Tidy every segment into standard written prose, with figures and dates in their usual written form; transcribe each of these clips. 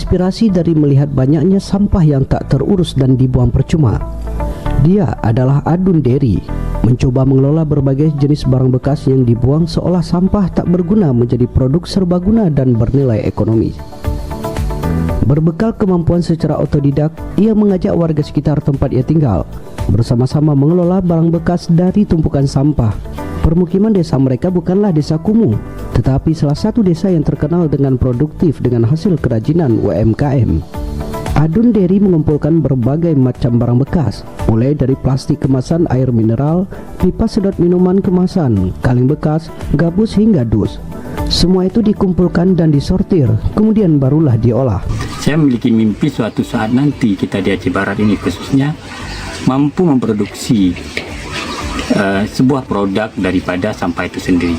terinspirasi dari melihat banyaknya sampah yang tak terurus dan dibuang percuma. Dia adalah Adun Dery, mencoba mengelola berbagai jenis barang bekas yang dibuang seolah sampah tak berguna menjadi produk serbaguna dan bernilai ekonomi. Berbekal kemampuan secara otodidak, ia mengajak warga sekitar tempat ia tinggal bersama-sama mengelola barang bekas dari tumpukan sampah. Permukiman desa mereka bukanlah desa kumuh, tetapi salah satu desa yang terkenal dengan produktif dengan hasil kerajinan UMKM. Adun Dery mengumpulkan berbagai macam barang bekas, mulai dari plastik kemasan air mineral, pipa sedot minuman kemasan, kaleng bekas, gabus hingga dus. Semua itu dikumpulkan dan disortir, kemudian barulah diolah. Saya memiliki mimpi suatu saat nanti kita di Aceh Barat ini khususnya mampu memproduksi sebuah produk daripada sampah itu sendiri.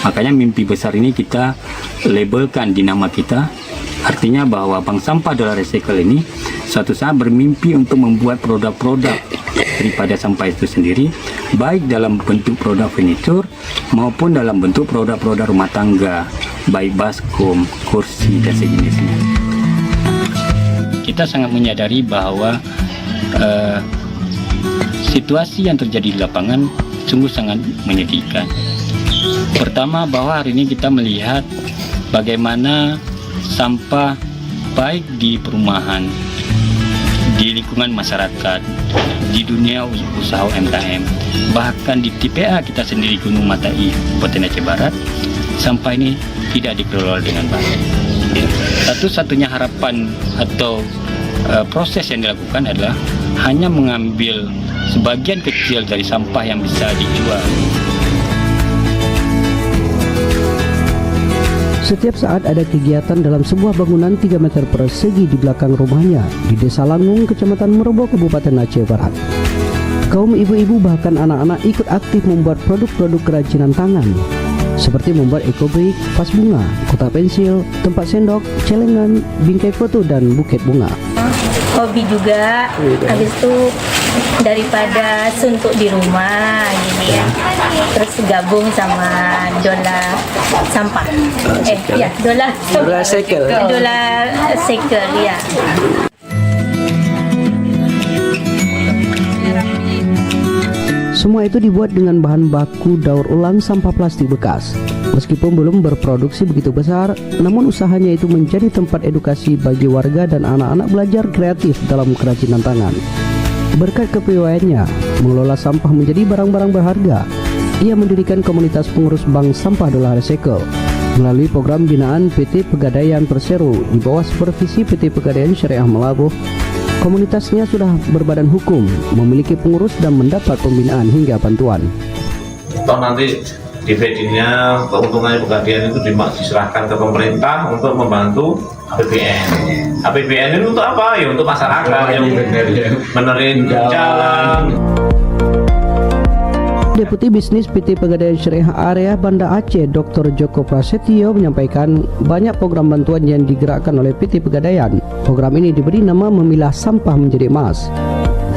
Makanya mimpi besar ini kita labelkan di nama kita. Artinya bahwa Bank Sampah Dolar Recycle ini suatu saat bermimpi untuk membuat produk-produk daripada sampah itu sendiri, baik dalam bentuk produk furnitur maupun dalam bentuk produk-produk rumah tangga, baik baskom, kursi dan sejenisnya. Kita sangat menyadari bahwa situasi yang terjadi di lapangan sungguh sangat menyedihkan. Pertama, bahwa hari ini kita melihat bagaimana sampah baik di perumahan, di lingkungan masyarakat, di dunia usaha UMKM, bahkan di TPA kita sendiri Gunung Matai, Kabupaten Aceh Barat, sampah ini tidak dikelola dengan baik. Satu-satunya harapan atau proses yang dilakukan adalah hanya mengambil sebagian kecil dari sampah yang bisa dijual. Setiap saat ada kegiatan dalam sebuah bangunan 3 meter persegi di belakang rumahnya di Desa Langung, Kecamatan Merobo, Kabupaten Aceh Barat. Kaum ibu-ibu bahkan anak-anak ikut aktif membuat produk-produk kerajinan tangan, seperti membuat ekobrik, vas bunga, kotak pensil, tempat sendok, celengan, bingkai foto, dan buket bunga. Hobi juga, habis itu daripada suntuk di rumah gini ya, terus gabung sama Dola Sampah, Dola Recycle ya. Semua itu dibuat dengan bahan baku daur ulang sampah plastik bekas. Meskipun belum berproduksi begitu besar, namun usahanya itu menjadi tempat edukasi bagi warga dan anak-anak belajar kreatif dalam kerajinan tangan. Berkat kepiawaiannya mengelola sampah menjadi barang-barang berharga, ia mendirikan komunitas pengurus Bank Sampah Dolar Recycle melalui program binaan PT Pegadaian Persero di bawah supervisi PT Pegadaian Syariah Melabuh. Komunitasnya sudah berbadan hukum, memiliki pengurus dan mendapat pembinaan hingga bantuan. Toh nanti dividennya, keuntungannya Pegadaian itu diserahkan ke pemerintah untuk membantu APBN. APBN itu untuk apa? Ya untuk masyarakat yang benerin jalan. Deputi Bisnis PT Pegadaian Syariah Area Banda Aceh Dr. Joko Prasetyo menyampaikan banyak program bantuan yang digerakkan oleh PT Pegadaian. Program ini diberi nama Memilah Sampah Menjadi Emas.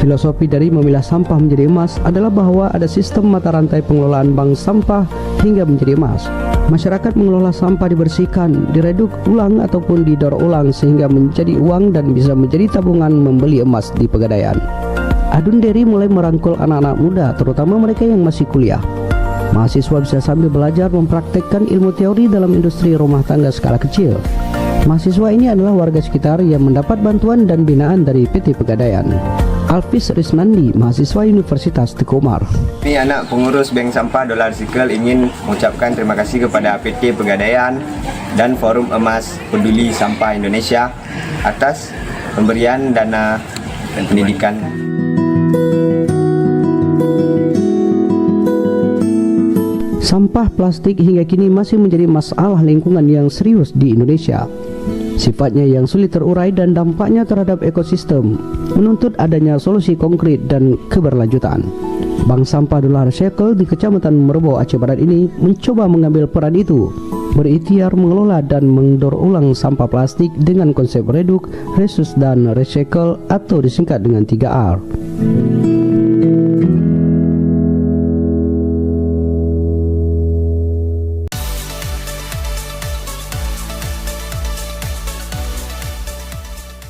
Filosofi dari memilah sampah menjadi emas adalah bahwa ada sistem mata rantai pengelolaan bank sampah hingga menjadi emas. Masyarakat mengelola sampah dibersihkan, direduk ulang ataupun didaur ulang sehingga menjadi uang dan bisa menjadi tabungan membeli emas di Pegadaian. Adun Dery mulai merangkul anak-anak muda, terutama mereka yang masih kuliah. Mahasiswa bisa sambil belajar mempraktekkan ilmu teori dalam industri rumah tangga skala kecil. Mahasiswa ini adalah warga sekitar yang mendapat bantuan dan binaan dari PT Pegadaian. Alvis Risnandi, mahasiswa Universitas Teguh Umar. Ini anak pengurus Bank Sampah Dolar Recycle ingin mengucapkan terima kasih kepada PT Pegadaian dan Forum Emas Peduli Sampah Indonesia atas pemberian dana dan pendidikan. Sampah plastik hingga kini masih menjadi masalah lingkungan yang serius di Indonesia. Sifatnya yang sulit terurai dan dampaknya terhadap ekosistem menuntut adanya solusi konkret dan keberlanjutan. Bank Sampah Dolar Recycle di Kecamatan Merobo, Aceh Barat ini mencoba mengambil peran itu, berikhtiar mengelola dan mendaur ulang sampah plastik dengan konsep reduk, reuse dan recycle atau disingkat dengan 3R.